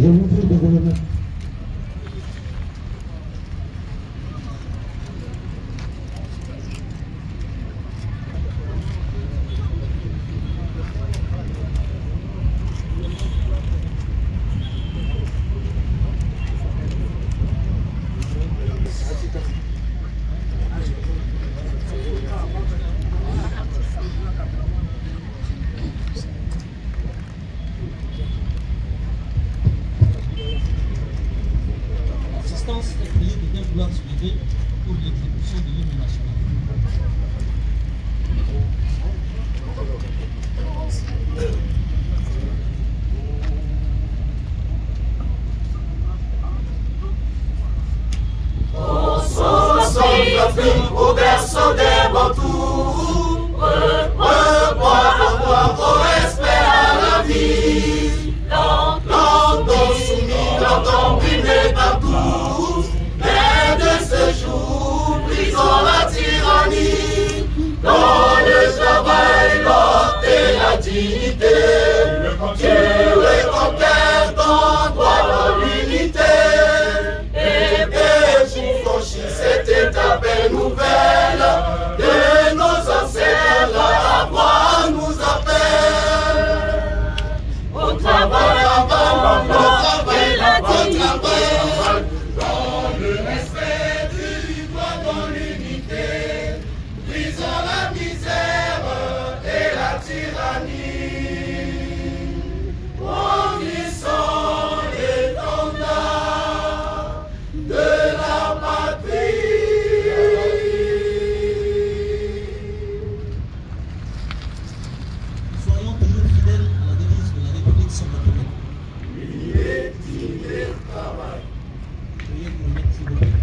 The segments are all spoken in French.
Je vous prie de vous remettre. Est priée de bien vouloir se lever pour l'exécution de l'hymne national. On s'en au berceau des Bantous, reprends au respect à la vie. L'entend soumis, l'entend brimé partout. Mais de ce jour, brisons la tyrannie. Dans le travail, l'ordre et la dignité. Tu reconquiers ton droit dans l'unité. Et pour franchir cette étape nouvelle de nos ancêtres, la voix nous appelle. Au travail, dans le respect du droit, dans l'unité, brisons la misère et la tyrannie. Brandissons l'étendard de la patrie. Soyons toujours fidèles à la devise de la République centrafricaine. Travail. Veuillez vous remettre, s'il vous plaît.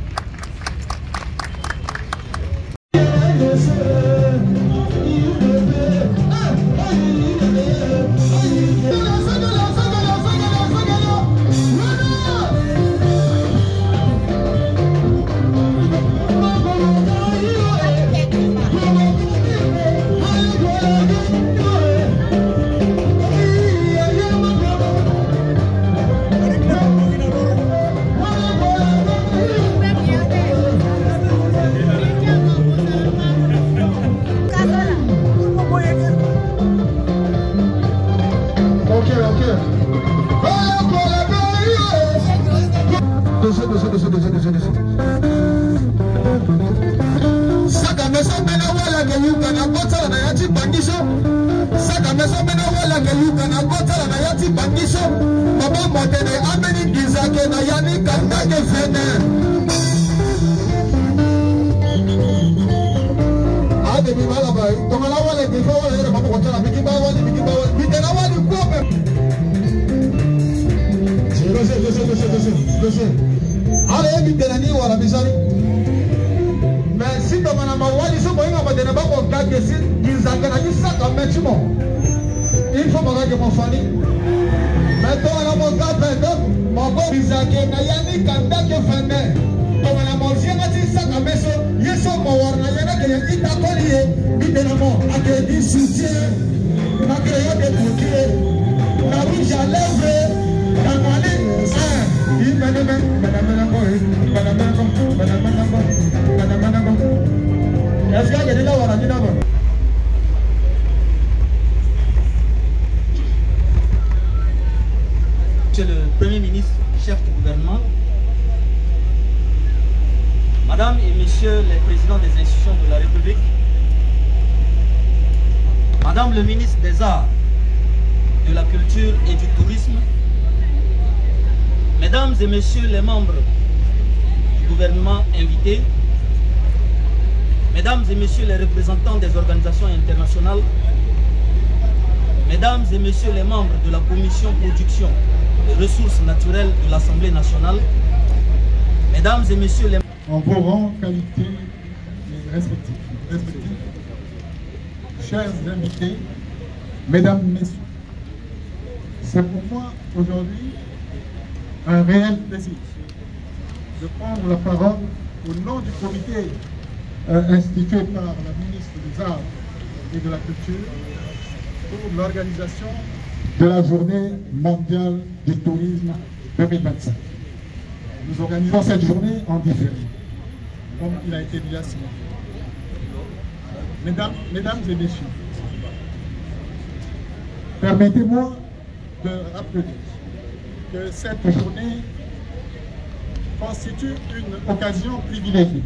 Mais si tu as wali so moinga madena ba ko gage si ginzanga na gisaka metimo il faut que mon famille mais toi la mon gage donc mon go ginzanga na yani kanda ke fene to na mo zinga ti saka meso yeso mo warna yana ke yaki ta kolie bidena mo ake di soutien na ke yo de poutier na rouge à lèvres na mali Monsieur le Premier ministre, chef du gouvernement, Madame et Messieurs les présidents des institutions de la République, Madame le ministre des Arts, de la Culture et du Tourisme, Mesdames et Messieurs les membres du gouvernement invités, Mesdames et Messieurs les représentants des organisations internationales, Mesdames et Messieurs les membres de la Commission Production des ressources naturelles de l'Assemblée nationale, Mesdames et Messieurs les... En vos rangs, qualités et respectifs. Chers invités, Mesdames, Messieurs, c'est pour moi aujourd'hui un réel plaisir de prendre la parole au nom du comité institué par la ministre des Arts et de la Culture pour l'organisation de la Journée mondiale du tourisme 2025. Nous organisons cette journée en différé, comme il a été déjà signé. Mesdames et messieurs, permettez-moi de rappeler que cette journée constitue une occasion privilégiée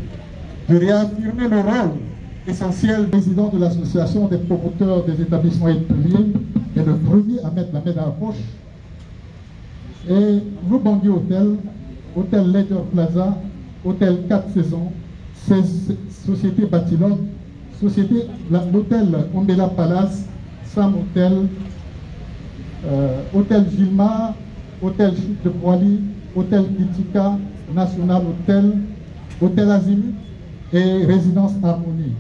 de réaffirmer le rôle essentiel du président de l'association des promoteurs des établissements étudiants et le premier à mettre la main dans la poche. Et Rubangi Hotel, Hôtel Leisure Plaza, Hôtel 4 Saisons, Société Batilogue, Société l'Hôtel Ombela Palace, Sam Hotel, Hôtel Gilmar, Hôtel Chute de Poily, Hôtel Critica, National Hotel, Hôtel Azimut et Résidence Harmonie.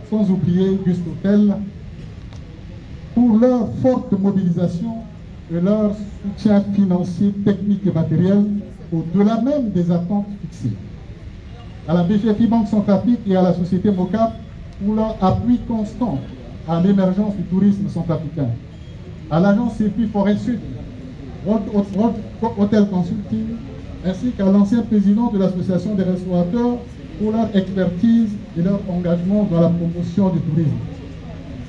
Sans oublier Gust Hotel, pour leur forte mobilisation et leur soutien financier, technique et matériel, au-delà même des attentes fixées. À la BGFI Banque Centrafrique et à la société MOCAP pour leur appui constant à l'émergence du tourisme centrafricain. À l'agence Circuit Forêt Sud, Hotel Consulting, ainsi qu'à l'ancien président de l'association des restaurateurs pour leur expertise et leur engagement dans la promotion du tourisme.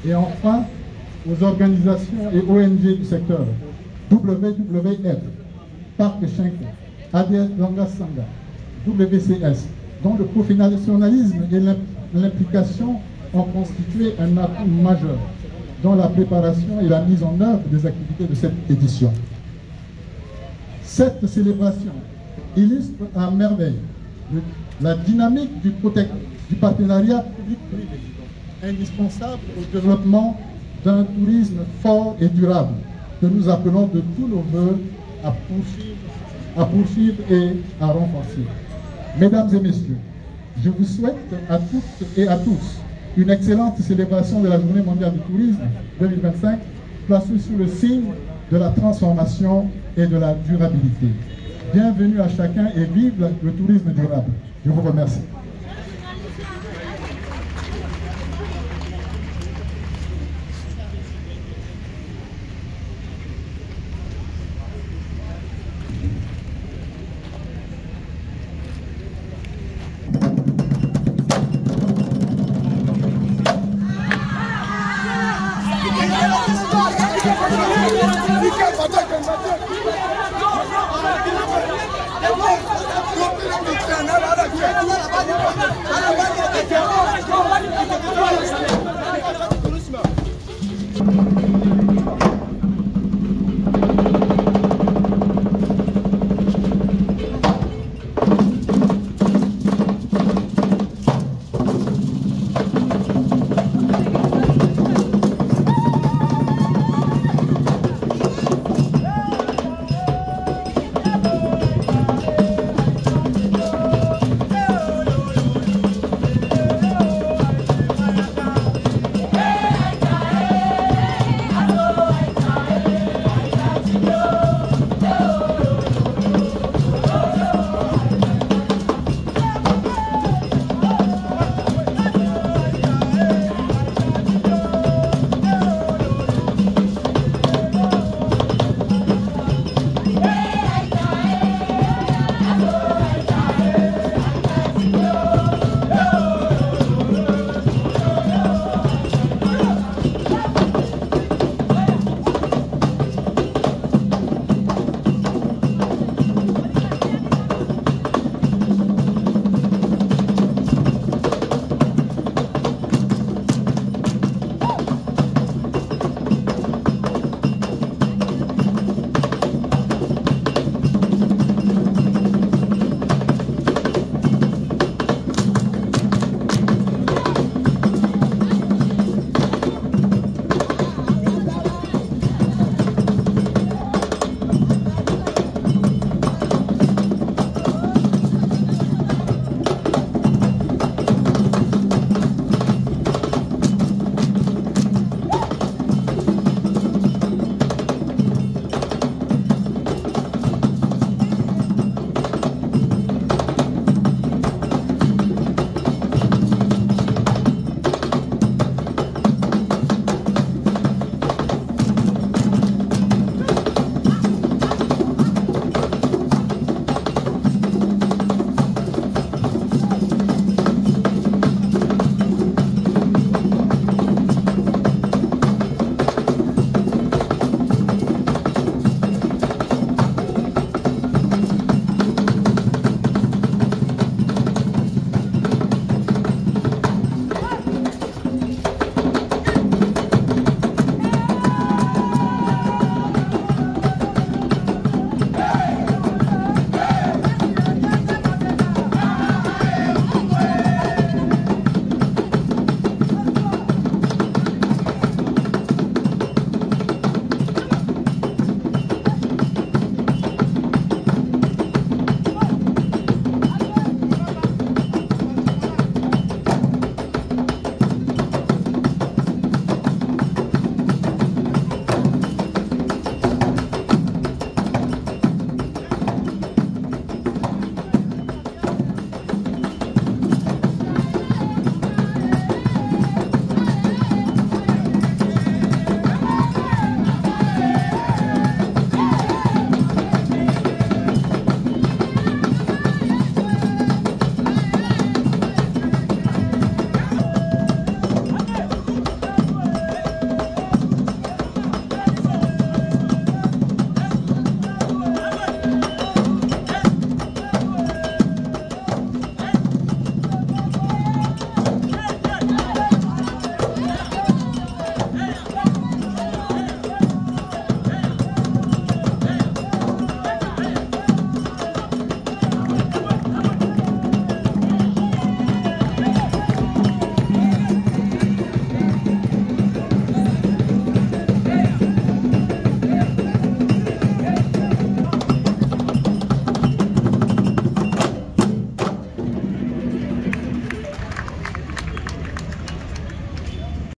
Et enfin, aux organisations et ONG du secteur, WWF, Parc Schenken, ADS Langasanga, WCS, dont le professionnalisme et l'implication ont constitué un atout majeur dans la préparation et la mise en œuvre des activités de cette édition. Cette célébration illustre à merveille la dynamique du partenariat public-privé, indispensable au développement d'un tourisme fort et durable, que nous appelons de tous nos voeux à poursuivre et à renforcer. Mesdames et messieurs, je vous souhaite à toutes et à tous une excellente célébration de la Journée mondiale du tourisme 2025, placée sous le signe de la transformation et de la durabilité. Bienvenue à chacun et vive le tourisme durable. Je vous remercie. Thank you.